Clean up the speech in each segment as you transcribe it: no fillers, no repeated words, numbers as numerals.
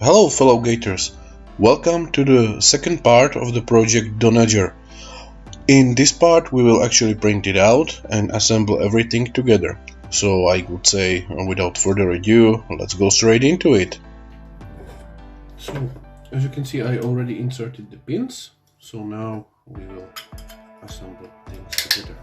Hello fellow Gators, welcome to the second part of the Project Donnager. In this part we will actually print it out and assemble everything together. So I would say, without further ado, let's go straight into it. So as you can see, I already inserted the pins, so now we will assemble things together.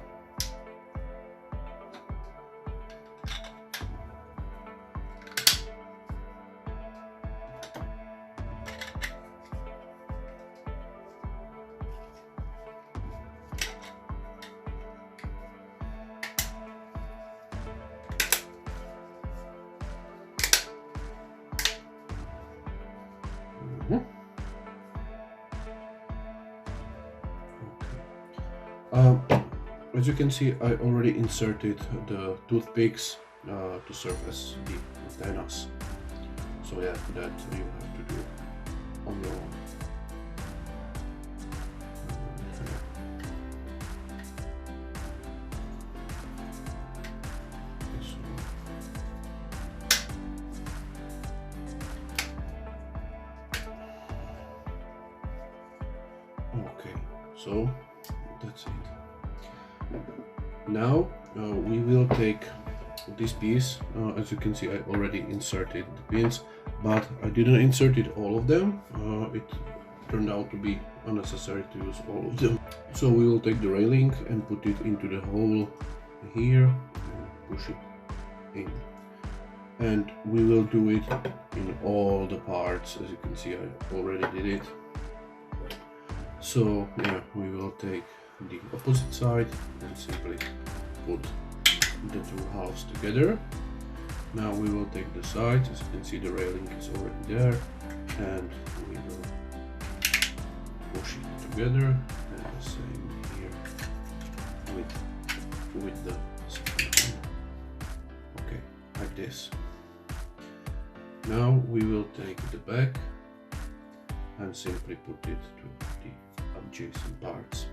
As you can see, I already inserted the toothpicks to serve as the antennas. So yeah, that you have to do on your own. Okay, so that's it. Now we will take this piece. As you can see, I already inserted the pins, but I didn't insert it all of them. It turned out to be unnecessary to use all of them. So we will take the railing and put it into the hole here and push it in. And we will do it in all the parts. As you can see, I already did it. So yeah, we will take the opposite side and simply put the two halves together. Now we will take the sides. As you can see, the railing is already there, and we will push it together, and the same here with the second one. Okay, like this. Now we will take the back and simply put it to the adjacent parts.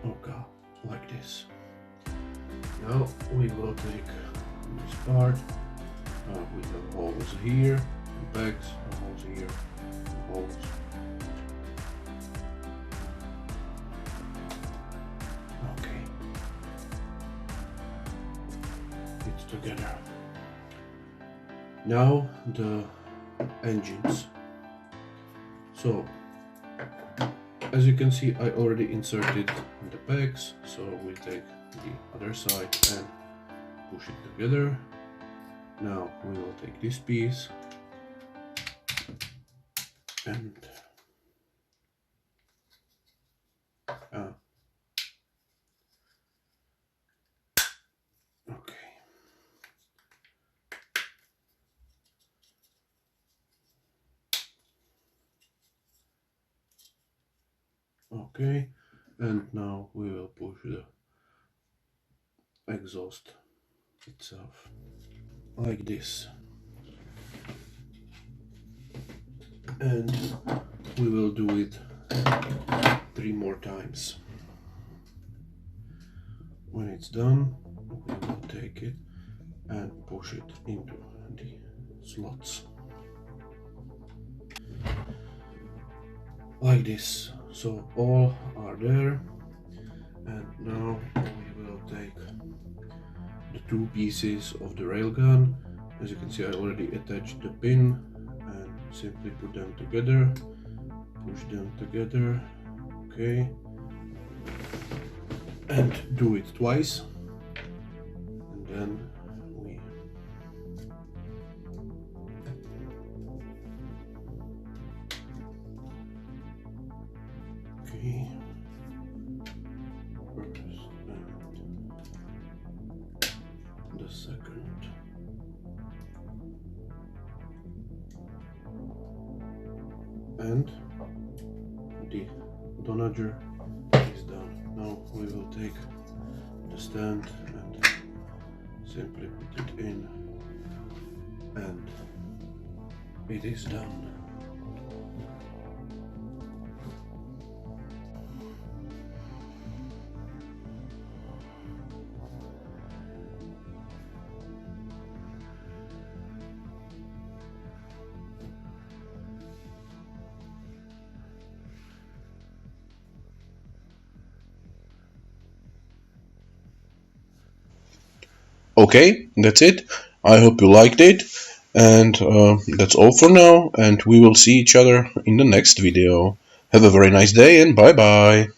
Okay, like this. Now we will take this part with the holes here, the backs, the holes here, the holes. Okay, it's together. Now the engines. So as you can see, I already inserted the pegs, so we take the other side and push it together. Now we will take this piece and okay. Okay, and now we will push the exhaust itself like this, and we will do it 3 more times. When it's done, we will take it and push it into the slots like this. So all are there, and now we will take the 2 pieces of the railgun. As you can see, I already attached the pin and simply put them together, push them together, okay, and do it twice, and then we okay. The second. And the Donnager is done. Now we will take the stand and simply put it in, and it is done. Okay, that's it. I hope you liked it. And that's all for now. And we will see each other in the next video. Have a very nice day and bye bye.